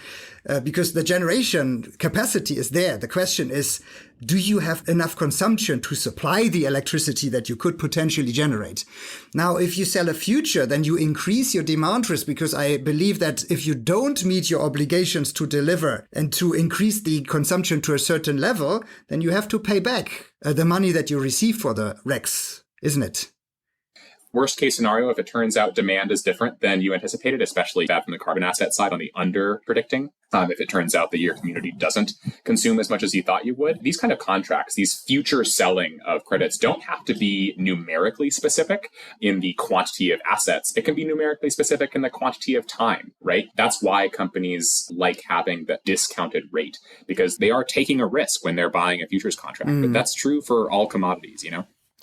Because the generation capacity is there. The question is, do you have enough consumption to supply the electricity that you could potentially generate? Now, if you sell a future, then you increase your demand risk, because I believe that if you don't meet your obligations to deliver and to increase the consumption to a certain level, then you have to pay back the money that you receive for the RECs, isn't it? Worst case scenario, if it turns out demand is different than you anticipated, especially bad from the carbon asset side on the under predicting, if it turns out that your community doesn't consume as much as you thought you would, these kind of contracts, these future selling of credits don't have to be numerically specific in the quantity of assets. It can be numerically specific in the quantity of time, right? That's why companies like having the discounted rate, because they are taking a risk when they're buying a futures contract. But that's true for all commodities,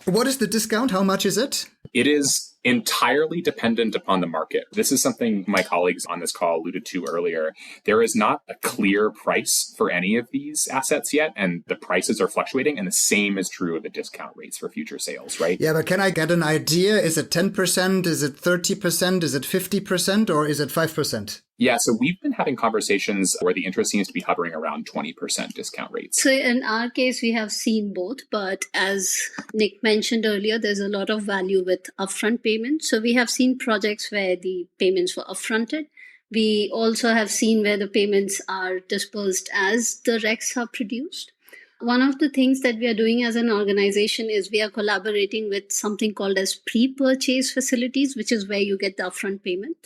What is the discount? How much is it? It is entirely dependent upon the market. This is something my colleagues on this call alluded to earlier. There is not a clear price for any of these assets yet, and the prices are fluctuating, and the same is true of the discount rates for future sales, right? Yeah, but can I get an idea? Is it 10%? Is it 30%? Is it 50%? Or is it 5%? Yeah, so we've been having conversations where the interest seems to be hovering around 20% discount rates. So in our case, we have seen both, but as Nick mentioned earlier, there's a lot of value with upfront payments. So we have seen projects where the payments were upfronted. We also have seen where the payments are dispersed as the RECs are produced. One of the things that we are doing as an organization is we are collaborating with something called as pre-purchase facilities, which is where you get the upfront payment.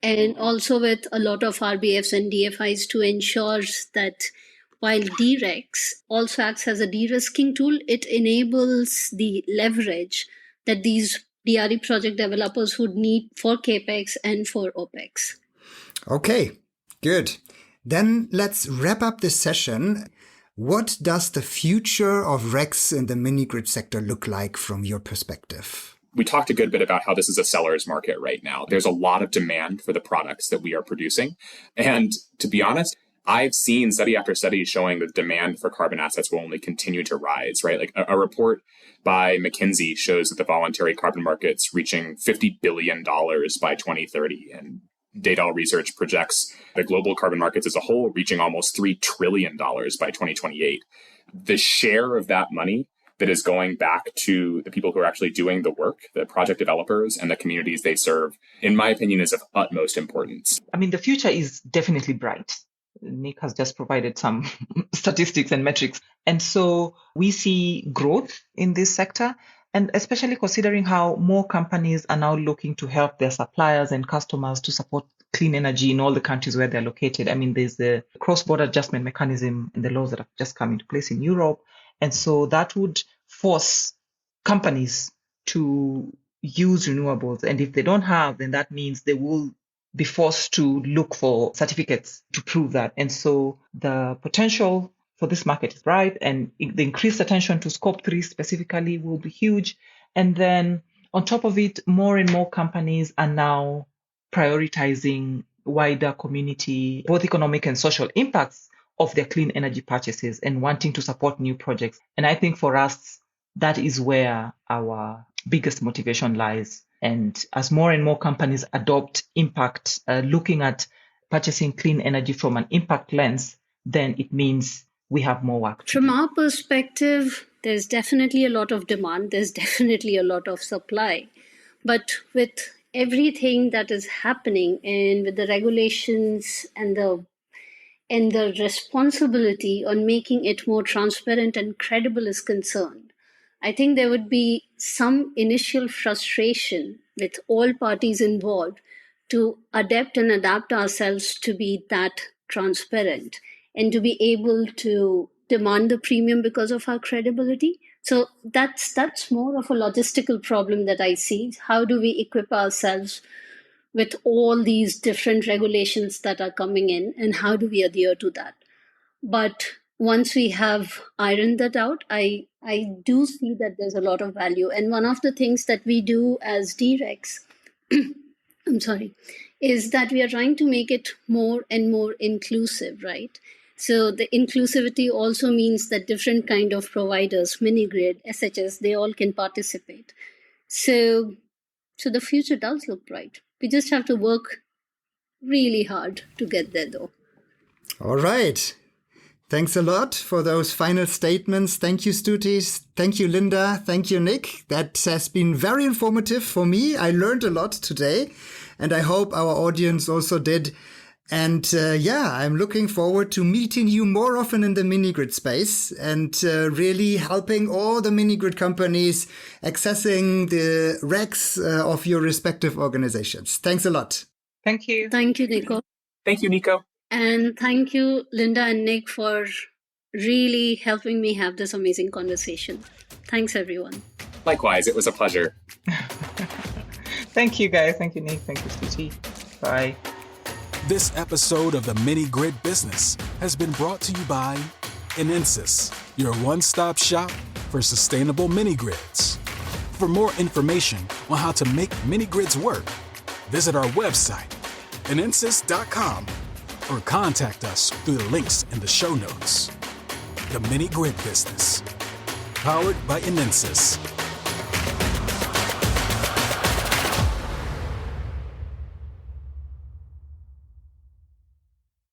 And also with a lot of RBFs and DFIs to ensure that while DREX also acts as a de-risking tool, it enables the leverage that these DRE project developers would need for CAPEX and for OPEX. Okay, good. Then let's wrap up this session. What does the future of RECs in the mini-grid sector look like from your perspective? We talked a good bit about how this is a seller's market right now. There's a lot of demand for the products that we are producing. And to be honest, I've seen study after study showing that demand for carbon assets will only continue to rise, right? Like a report by McKinsey shows that the voluntary carbon market's reaching $50 billion by 2030. And Data Research projects the global carbon markets as a whole reaching almost $3 trillion by 2028. The share of that money that is going back to the people who are actually doing the work, the project developers and the communities they serve, in my opinion, is of utmost importance. I mean, the future is definitely bright. Nick has just provided some statistics and metrics. And so we see growth in this sector, and especially considering how more companies are now looking to help their suppliers and customers to support clean energy in all the countries where they're located. I mean, there's the cross-border adjustment mechanism and the laws that have just come into place in Europe. And so that would force companies to use renewables. And if they don't have, then that means they will be forced to look for certificates to prove that. And so the potential for this market is bright, and the increased attention to Scope 3 specifically will be huge. And then on top of it, more and more companies are now prioritizing wider community, both economic and social impacts of their clean energy purchases and wanting to support new projects. And I think for us, that is where our biggest motivation lies. And as more and more companies adopt impact, looking at purchasing clean energy from an impact lens, then it means we have more work to do. From our perspective, there's definitely a lot of demand. There's definitely a lot of supply. But with everything that is happening and with the regulations and the responsibility on making it more transparent and credible is concerned, I think there would be some initial frustration with all parties involved to adapt and adapt ourselves to be that transparent and to be able to demand the premium because of our credibility. So that's more of a logistical problem that I see. How do we equip ourselves with all these different regulations that are coming in, and how do we adhere to that? But once we have ironed that out, I do see that there's a lot of value. And one of the things that we do as DREX, is that we are trying to make it more and more inclusive, right? So the inclusivity also means that different kind of providers, mini-grid, SHS, they all can participate. So the future does look bright. We just have to work really hard to get there, though. All right. Thanks a lot for those final statements. Thank you, Stuti. Thank you, Linda. Thank you, Nick. That has been very informative for me. I learned a lot today, and I hope our audience also did. And I'm looking forward to meeting you more often in the mini-grid space and really helping all the mini-grid companies accessing the RECs of your respective organizations. Thanks a lot. Thank you. Thank you, Nico. Thank you, Nico. And thank you, Linda and Nick, for really helping me have this amazing conversation. Thanks, everyone. Likewise, it was a pleasure. Thank you, guys. Thank you, Nick. Thank you, Stuti. Bye. This episode of the Mini Grid Business has been brought to you by Enensys, your one-stop shop for sustainable mini grids. For more information on how to make mini grids work, visit our website, enensys.com, or contact us through the links in the show notes. The Mini Grid Business, powered by Enensys.